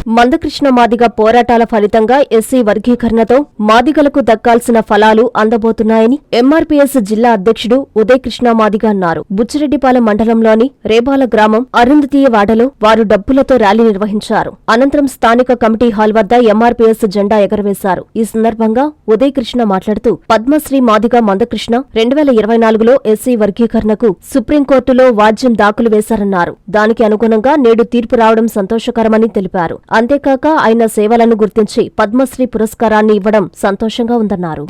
మందకృష్ణ మాదిగ పోరాటాల ఫలితంగా ఎస్సీ వర్గీకరణతో మాదిగలకు దక్కాల్సిన ఫలాలు అందబోతున్నాయని ఎంఆర్పీఎస్ జిల్లా అధ్యక్షుడు ఉదయ్ కృష్ణ మాదిగ అన్నారు. బుచ్చిరెడ్డిపాలెం మండలంలోని రేబాల గ్రామం అరుంధతీయ వాడలో వారు డప్పులతో ర్యాలీ నిర్వహించారు. అనంతరం స్థానిక కమిటీ హాల్ వద్ద ఎంఆర్పీఎస్ జెండా ఎగరవేశారు. ఈ సందర్భంగా ఉదయ్ కృష్ణ మాట్లాడుతూ పద్మశ్రీ మాదిగ మందకృష్ణ 2024లో ఎస్సీ వర్గీకరణకు సుప్రీంకోర్టులో వాజ్యం దాఖలు వేశారన్నారు. దానికి అనుగుణంగా నేడు తీర్పు రావడం సంతోషకరమని తెలిపారు. అంతేకాక ఆయన సేవలను గుర్తించి పద్మశ్రీ పురస్కారాన్ని ఇవ్వడం సంతోషంగా ఉందన్నారు.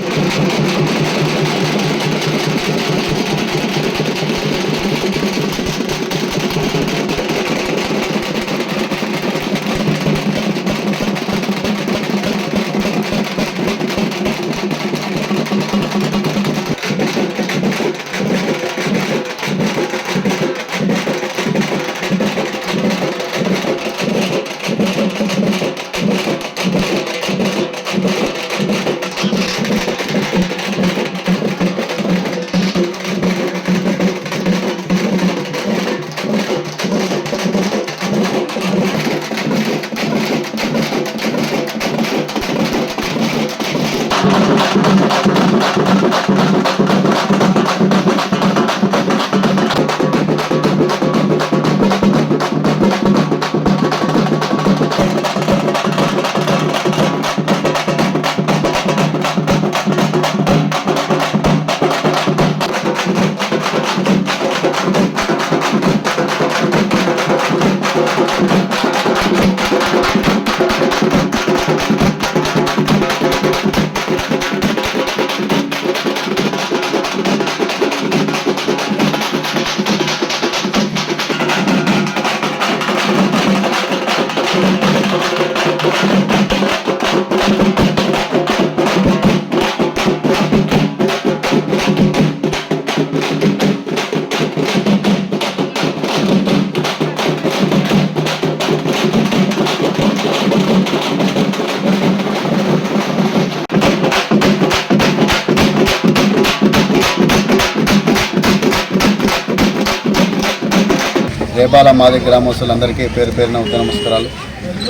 రేబాల మాదిగ గ్రామస్తులందరికీ పేరు పేరున నమస్కారాలు.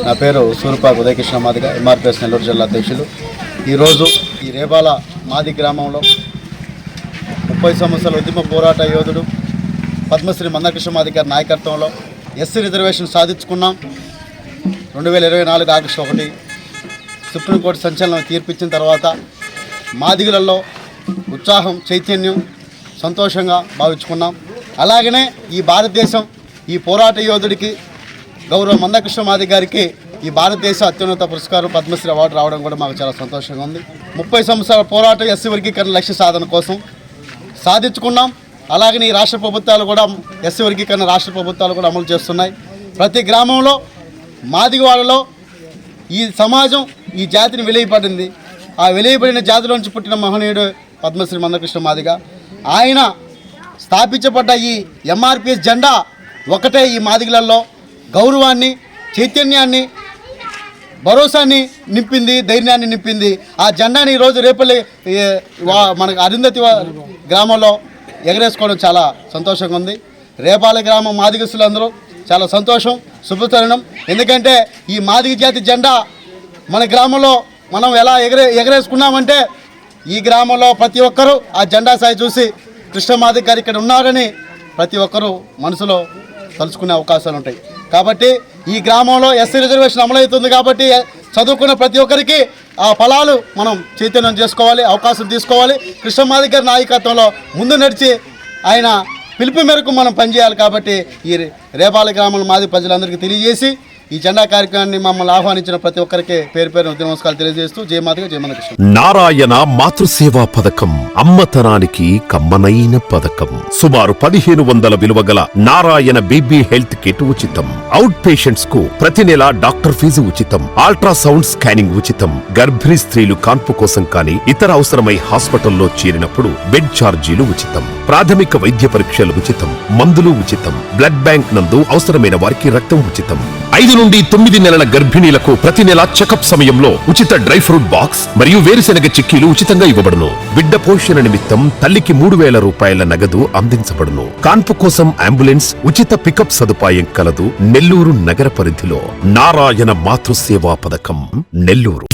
నా పేరు సూర్పాకు ఉదయ్ కృష్ణ మాదిగ, ఎంఆర్పీఎస్ నెల్లూరు జిల్లా అధ్యక్షులు. ఈరోజు ఈ రేబాల మాదిగ గ్రామంలో 30 సంవత్సరాల ఉద్యమ పోరాట యోధుడు పద్మశ్రీ మందకృష్ణ మాదిగ గారి నాయకత్వంలో ఎస్సీ రిజర్వేషన్ సాధించుకున్నాం. 2024 ఆగస్టు 1 సుప్రీంకోర్టు సంచలనం తీర్పిచ్చిన తర్వాత మాదిగలలో ఉత్సాహం, చైతన్యం, సంతోషంగా భావించుకున్నాం. అలాగనే ఈ భారతదేశం ఈ పోరాట యోధుడికి గౌరవ మందకృష్ణ మాదిగ గారికి ఈ భారతదేశ అత్యున్నత పురస్కారం పద్మశ్రీ అవార్డు రావడం కూడా మాకు చాలా సంతోషంగా ఉంది. 30 సంవత్సరాల పోరాటం ఎస్సీ వర్గీకరణ లక్ష్య సాధన కోసం సాధించుకున్నాం. అలాగనే ఈ రాష్ట్ర ప్రభుత్వాలు కూడా ఎస్సీ వర్గీకరణ రాష్ట్ర ప్రభుత్వాలు కూడా అమలు చేస్తున్నాయి. ప్రతి గ్రామంలో మాదిగవాడలో ఈ సమాజం ఈ జాతిని వెలియపడింది. ఆ వెలియబడిన జాతిలోంచి పుట్టిన మహనీయుడు పద్మశ్రీ మందకృష్ణ మాదిగ. ఆయన స్థాపించబడ్డ ఈ ఎంఆర్పీఎస్ జెండా ఒకటే ఈ మాదిగలలో గౌరవాన్ని, చైతన్యాన్ని, భరోసాని నింపింది, ధైర్యాన్ని నింపింది. ఆ జెండాని ఈరోజు రేపల్లి మనకు అరుంధతి గ్రామంలో ఎగరేసుకోవడం చాలా సంతోషంగా ఉంది. రేపాల గ్రామం మాదిగస్తులందరూ చాలా సంతోషం, శుభతరుణం. ఎందుకంటే ఈ మాదిగ జాతి జెండా మన గ్రామంలో మనం ఎలా ఎగరేసుకున్నామంటే ఈ గ్రామంలో ప్రతి ఒక్కరూ ఆ జెండా సాయి చూసి కృష్ణ మాదిగ గారు ఇక్కడ ఉన్నారని ప్రతి ఒక్కరూ మనసులో తలుచుకునే అవకాశాలు ఉంటాయి. కాబట్టి ఈ గ్రామంలో ఎస్సీ రిజర్వేషన్ అమలవుతుంది కాబట్టి చదువుకున్న ప్రతి ఒక్కరికి ఆ ఫలాలు మనం చైతన్యం చేసుకోవాలి, అవకాశం తీసుకోవాలి. కృష్ణ మాదిగ గారి నాయకత్వంలో ముందు నడిచి ఆయన పిలుపు మేరకు మనం పనిచేయాలి. కాబట్టి ఈ రేపాల గ్రామంలో మాది ప్రజలందరికీ తెలియజేసి ఈ జెండా కార్యక్రమాన్ని మమ్మల్ని ఆహ్వానించిన ప్రతి ఒక్కరికి పేరు పేరు నమస్కారాలు తెలియజేస్తూ జయ మాదిగ, జయ మందకృష్ణ. నారాయణ మాతృసేవా పథకం అమ్మతనానికి కమ్మనైన పథకం. సుమారు 1500 విలువ గల నారాయణ బేబీ హెల్త్ కిట్ ఉచితం. అవుట్ పేషెంట్స్ కు ప్రతి నెల డాక్టర్ ఫీజు ఉచితం. అల్ట్రాసౌండ్ స్కానింగ్ ఉచితం. గర్భిణీ స్త్రీలు కాన్పు కోసం కానీ ఇతర అవసరమై హాస్పిటల్లో చేరినప్పుడు బెడ్ ఛార్జీలు ఉచితం. ప్రాథమిక వైద్య పరీక్షలు ఉచితం. మందులు ఉచితం. బ్లడ్ బ్యాంక్ నందు అవసరమైన వారికి రక్తం ఉచితం. 5 5 నుండి 9 నెలల గర్భిణీలకు ప్రతి నెల చెకప్ సమయంలో ఉచిత డ్రై ఫ్రూట్ బాక్స్ మరియు వేరుశెనగ చిక్కీలు ఉచితంగా ఇవ్వబడును. బిడ్డ పోషణ నిమిత్తం తల్లికి 3,000 రూపాయల నగదు అందించబడును. కాన్పు కోసం అంబులెన్స్ ఉచిత పికప్ సదుపాయం కలదు. నెల్లూరు నగర పరిధిలో నారాయణ మాతృసేవా పథకం నెల్లూరు.